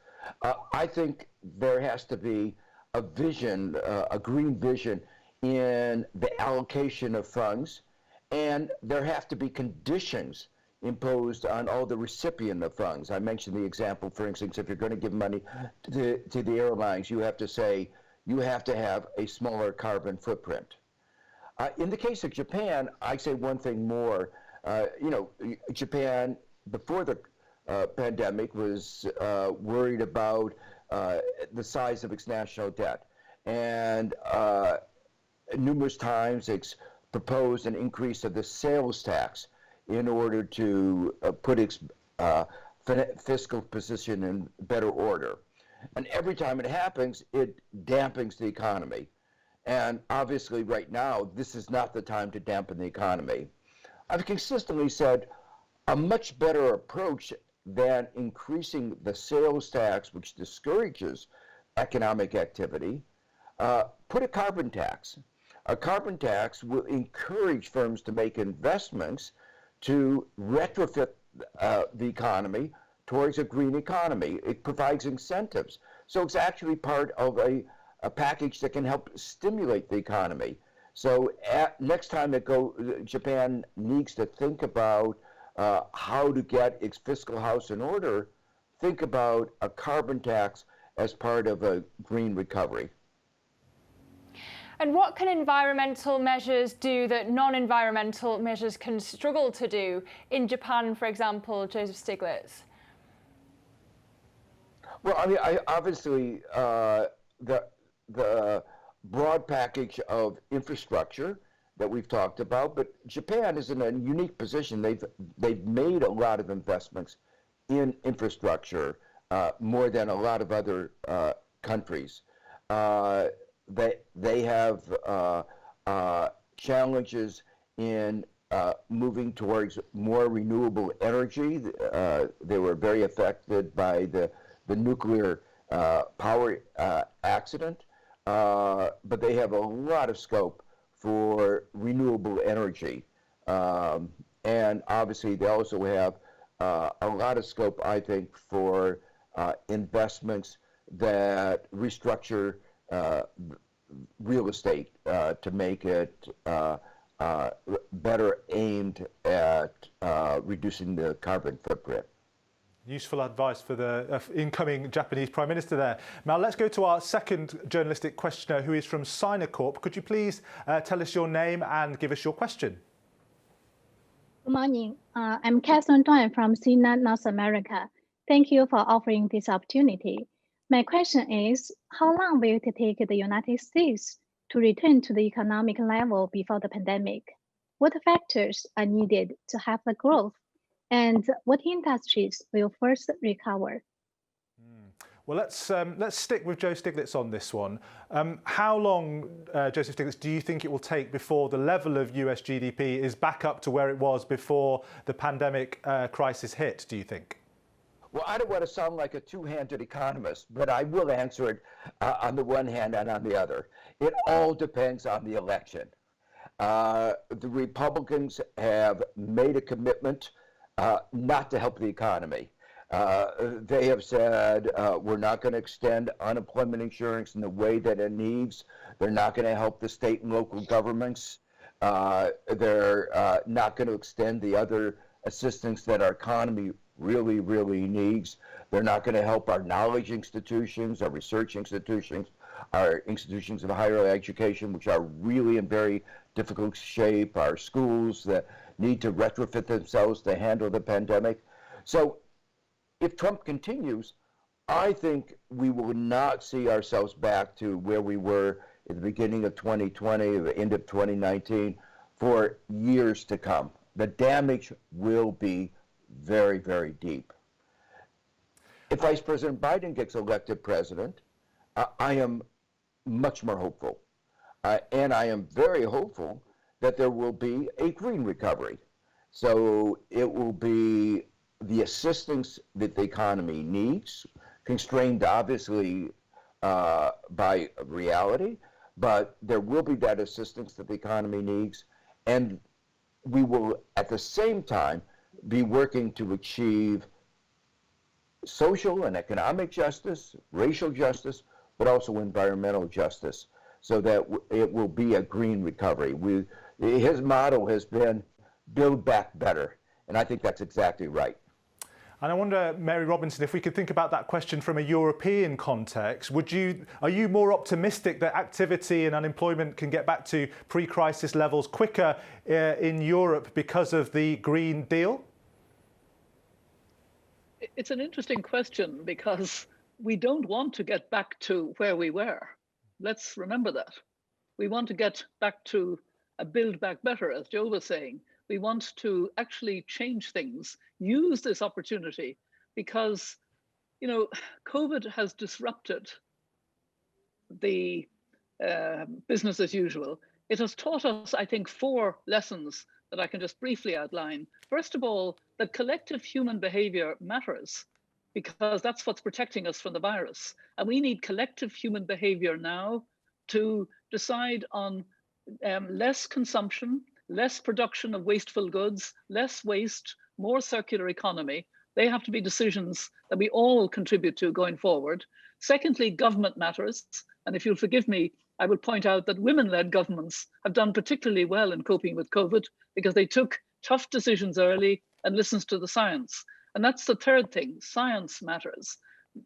I think there has to be a vision, a green vision in the allocation of funds, and there have to be conditions imposed on all the recipient of funds. I mentioned the example, for instance, if you're going to give money to the airlines, you have to say you have to have a smaller carbon footprint. In the case of Japan, I say one thing more. Japan, before the pandemic, was worried about the size of its national debt, and numerous times it's proposed an increase of the sales tax in order to put its fiscal position in better order. And every time it happens, it dampens the economy. And obviously right now, this is not the time to dampen the economy. I've consistently said a much better approach than increasing the sales tax, which discourages economic activity, put a carbon tax. A carbon tax will encourage firms to make investments to retrofit the economy towards a green economy. It provides incentives. So it's actually part of a package that can help stimulate the economy. So next time Japan needs to think about how to get its fiscal house in order, think about a carbon tax as part of a green recovery. And what can environmental measures do that non-environmental measures can struggle to do? In Japan, for example, Joseph Stiglitz. Well, I mean, obviously, the broad package of infrastructure that we've talked about, but Japan is in a unique position. They've made a lot of investments in infrastructure, more than a lot of other countries. They have challenges in moving towards more renewable energy. They were very affected by the nuclear power accident, but they have a lot of scope for renewable energy. And obviously they also have a lot of scope, I think, for investments that restructure real estate to make it better aimed at reducing the carbon footprint. Useful advice for the incoming Japanese Prime Minister there. Now let's go to our second journalistic questioner, who is from Sinocorp. Could you please tell us your name and give us your question? Good morning. I'm Catherine Duan from CNET North America. Thank you for offering this opportunity. My question is, how long will it take the United States to return to the economic level before the pandemic? What factors are needed to have the growth? And what industries will first recover? Well, let's stick with Joe Stiglitz on this one. How long, Joseph Stiglitz, do you think it will take before the level of US GDP is back up to where it was before the pandemic crisis hit, do you think? Well, I don't want to sound like a two-handed economist, but I will answer it on the one hand and on the other. It all depends on the election. The Republicans have made a commitment not to help the economy. They have said we're not going to extend unemployment insurance in the way that it needs. They're not going to help the state and local governments. They're not going to extend the other assistance that our economy really, really needs. They're not going to help our knowledge institutions, our research institutions, our institutions of higher education, which are really in very difficult shape, our schools that need to retrofit themselves to handle the pandemic. So if Trump continues, I think we will not see ourselves back to where we were at the beginning of 2020, the end of 2019, for years to come. The damage will be very, very deep. If Vice President Biden gets elected president, I am much more hopeful. And I am very hopeful that there will be a green recovery. So it will be the assistance that the economy needs, constrained obviously by reality, but there will be that assistance that the economy needs. And we will, at the same time, be working to achieve social and economic justice, racial justice, but also environmental justice, so that it will be a green recovery. His motto has been, build back better, and I think that's exactly right. And I wonder, Mary Robinson, if we could think about that question from a European context, are you more optimistic that activity and unemployment can get back to pre-crisis levels quicker in Europe because of the Green Deal? It's an interesting question because we don't want to get back to where we were. Let's remember that. We want to get back to a build back better, as Joe was saying. We want to actually change things, use this opportunity, because, you know, COVID has disrupted the business as usual. It has taught us, I think, 4 lessons that I can just briefly outline. First of all, that collective human behavior matters, because that's what's protecting us from the virus. And we need collective human behavior now to decide on less consumption, less production of wasteful goods, less waste, more circular economy. They have to be decisions that we all contribute to going forward. Secondly, government matters. And if you'll forgive me, I will point out that women-led governments have done particularly well in coping with COVID because they took tough decisions early and listened to the science. And that's the third thing, science matters.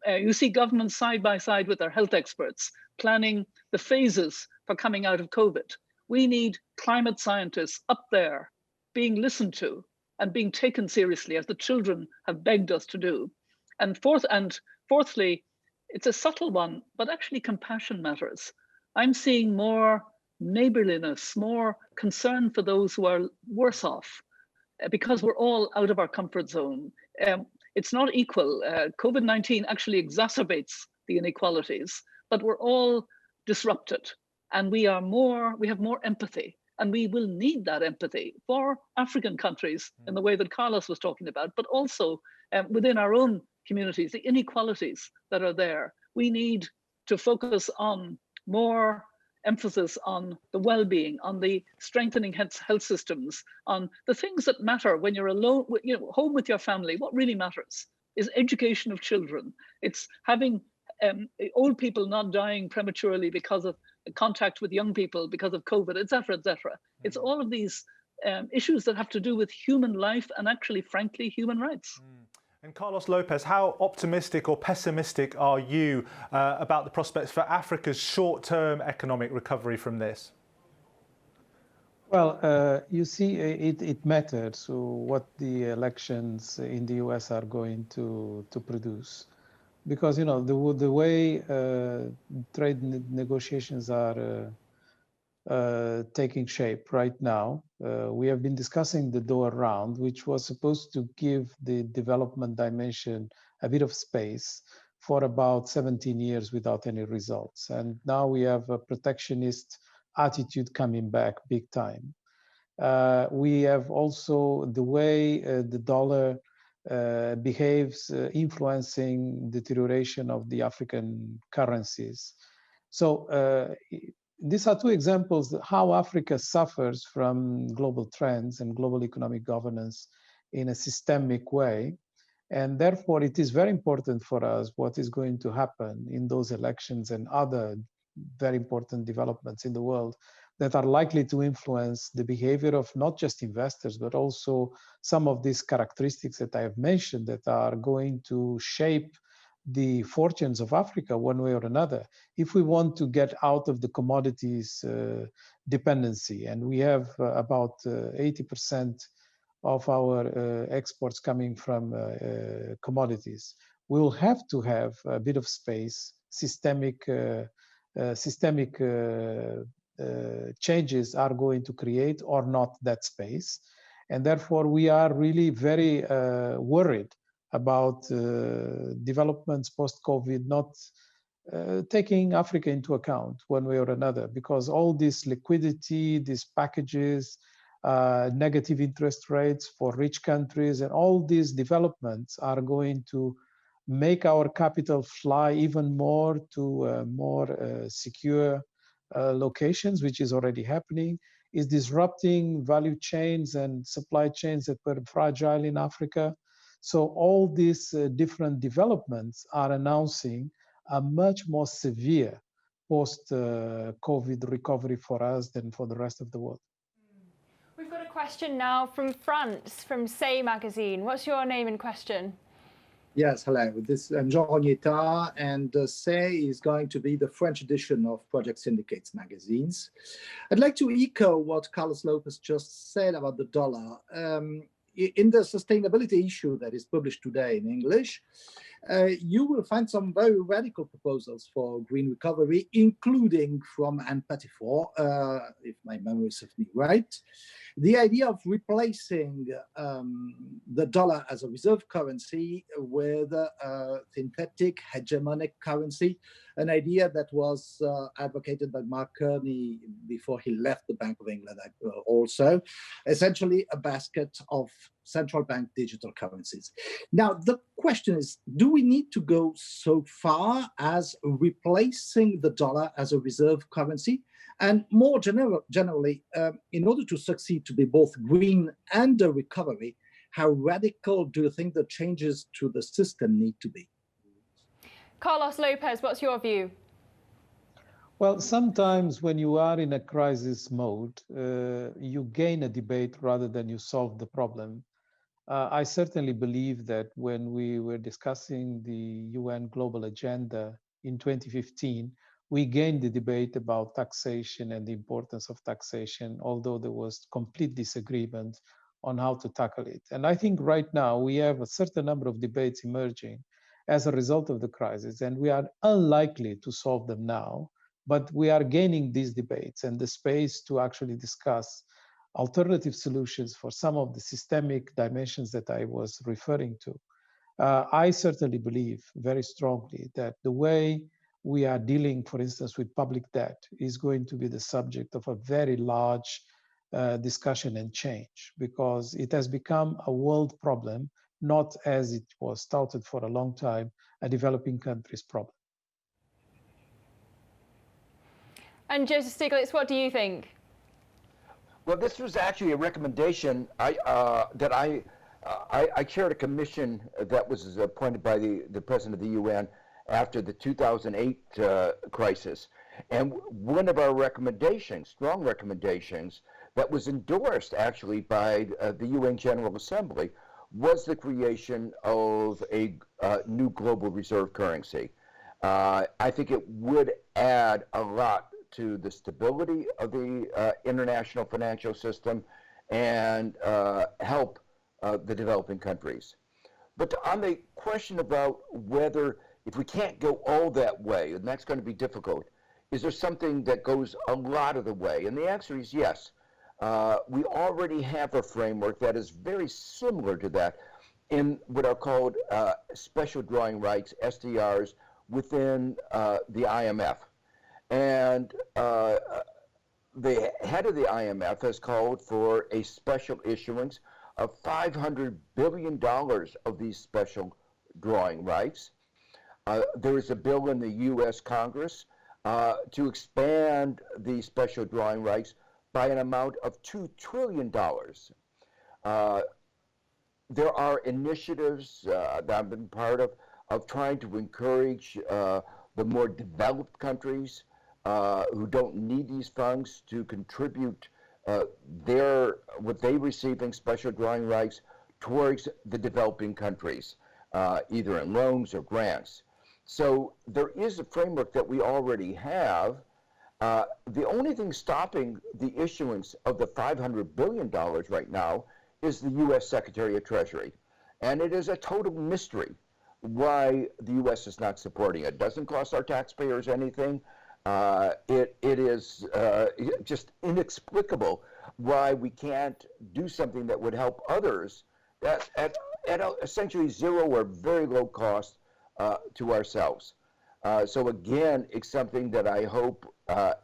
You see governments side by side with their health experts planning the phases for coming out of COVID. We need climate scientists up there being listened to and being taken seriously, as the children have begged us to do. And fourthly, it's a subtle one, but actually compassion matters. I'm seeing more neighborliness, more concern for those who are worse off, because we're all out of our comfort zone. It's not equal. COVID-19 actually exacerbates the inequalities, but we're all disrupted, and we have more empathy, and we will need that empathy for African countries in the way that Carlos was talking about, but also within our own communities, the inequalities that are there. We need to focus on more emphasis on the well-being, on the strengthening health systems, on the things that matter when you're alone, home with your family. What really matters is education of children. It's having old people not dying prematurely because of contact with young people because of COVID, et cetera, et cetera. It's all of these issues that have to do with human life and actually, frankly, human rights. And Carlos Lopez, how optimistic or pessimistic are you about the prospects for Africa's short-term economic recovery from this? Well, you see, it matters what the elections in the US are going to produce. Because, you know, the way trade negotiations are taking shape right now, we have been discussing the Doha round, which was supposed to give the development dimension a bit of space for about 17 years without any results. And now we have a protectionist attitude coming back big time. We have also the way the dollar behaves, influencing deterioration of the African currencies. So these are two examples of how Africa suffers from global trends and global economic governance in a systemic way. And therefore, it is very important for us what is going to happen in those elections and other very important developments in the world that are likely to influence the behavior of not just investors, but also some of these characteristics that I have mentioned that are going to shape the fortunes of Africa one way or another. If we want to get out of the commodities dependency, and we have about 80% of our exports coming from commodities, we'll have to have a bit of space. Systemic changes are going to create or not that space. And therefore, we are really very worried about developments post-COVID not taking Africa into account one way or another, because all this liquidity, these packages, negative interest rates for rich countries, and all these developments are going to make our capital fly even more to more secure locations, which is already happening, is disrupting value chains and supply chains that were fragile in Africa. So all these different developments are announcing a much more severe post-COVID recovery for us than for the rest of the world. We've got a question now from France, from Say magazine. What's your name and question? Yes, hello. I'm Jean Rognetta, and Say is going to be the French edition of Project Syndicates magazines. I'd like to echo what Carlos Lopez just said about the dollar. In the sustainability issue that is published today in English, you will find some very radical proposals for green recovery, including from Anne Pettifor, if my memory serves me right. The idea of replacing the dollar as a reserve currency with a synthetic hegemonic currency, an idea that was advocated by Mark Kearney before he left the Bank of England also, essentially a basket of central bank digital currencies. Now, the question is, do we need to go so far as replacing the dollar as a reserve currency? And more generally, in order to succeed to be both green and a recovery, how radical do you think the changes to the system need to be? Carlos Lopez, what's your view? Well, sometimes when you are in a crisis mode, you gain a debate rather than you solve the problem. I certainly believe that when we were discussing the UN Global Agenda in 2015, we gained the debate about taxation and the importance of taxation, although there was complete disagreement on how to tackle it. And I think right now we have a certain number of debates emerging as a result of the crisis, and we are unlikely to solve them now, but we are gaining these debates and the space to actually discuss alternative solutions for some of the systemic dimensions that I was referring to. I certainly believe very strongly that the way we are dealing, for instance, with public debt is going to be the subject of a very large discussion and change, because it has become a world problem, not as it was touted for a long time, a developing countries problem. And Joseph Stiglitz, what do you think? Well, this was actually a recommendation that I chaired a commission that was appointed by the president of the UN after the 2008 crisis. And one of our recommendations, strong recommendations, that was endorsed actually by the UN General Assembly was the creation of a new global reserve currency. I think it would add a lot to the stability of the international financial system and help the developing countries. But on the question about whether, if we can't go all that way, and that's going to be difficult, is there something that goes a lot of the way? And the answer is yes. We already have a framework that is very similar to that in what are called special drawing rights, SDRs, within the IMF. And the head of the IMF has called for a special issuance of $500 billion of these special drawing rights. There is a bill in the U.S. Congress to expand the special drawing rights by an amount of $2 trillion. There are initiatives that I've been part of trying to encourage the more developed countries who don't need these funds to contribute what they receive in special drawing rights towards the developing countries, either in loans or grants. So there is a framework that we already have. The only thing stopping the issuance of the $500 billion right now is the U.S. Secretary of Treasury. And it is a total mystery why the U.S. is not supporting it. It doesn't cost our taxpayers anything. It is just inexplicable why we can't do something that would help others at essentially zero or very low cost to ourselves. So again, it's something that I hope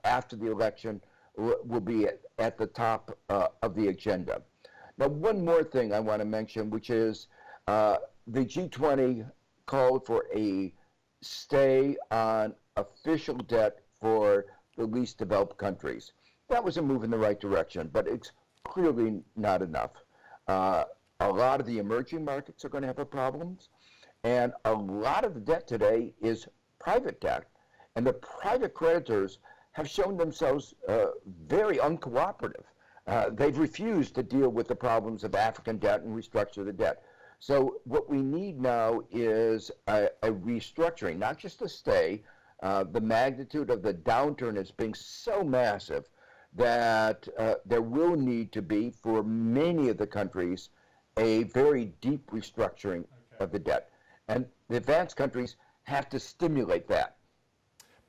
after the election will be at the top of the agenda. Now, one more thing I want to mention, which is the G20 called for a stay on official debt for the least developed countries. That was a move in the right direction, but it's clearly not enough. A lot of the emerging markets are going to have problems, and a lot of the debt today is private debt, and the private creditors have shown themselves very uncooperative. They've refused to deal with the problems of African debt and restructure the debt. So what we need now is a restructuring, not just a stay. The magnitude of the downturn is being so massive that there will need to be, for many of the countries, a very deep restructuring of the debt. And the advanced countries have to stimulate that.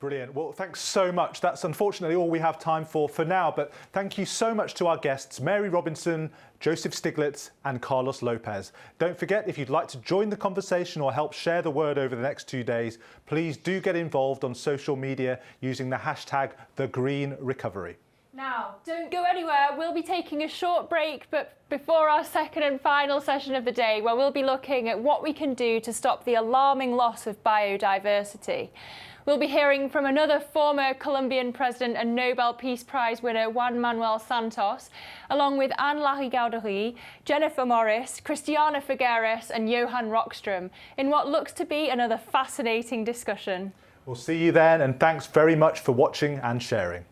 Brilliant. Well, thanks so much. That's unfortunately all we have time for now, but thank you so much to our guests, Mary Robinson, Joseph Stiglitz and Carlos Lopez. Don't forget, if you'd like to join the conversation or help share the word over the next 2 days, please do get involved on social media using the hashtag #TheGreenRecovery. Now, don't go anywhere. We'll be taking a short break, but before our second and final session of the day, where we'll be looking at what we can do to stop the alarming loss of biodiversity. We'll be hearing from another former Colombian president and Nobel Peace Prize winner, Juan Manuel Santos, along with Anne-Larie Gauderie, Jennifer Morris, Christiana Figueres and Johan Rockström, in what looks to be another fascinating discussion. We'll see you then, and thanks very much for watching and sharing.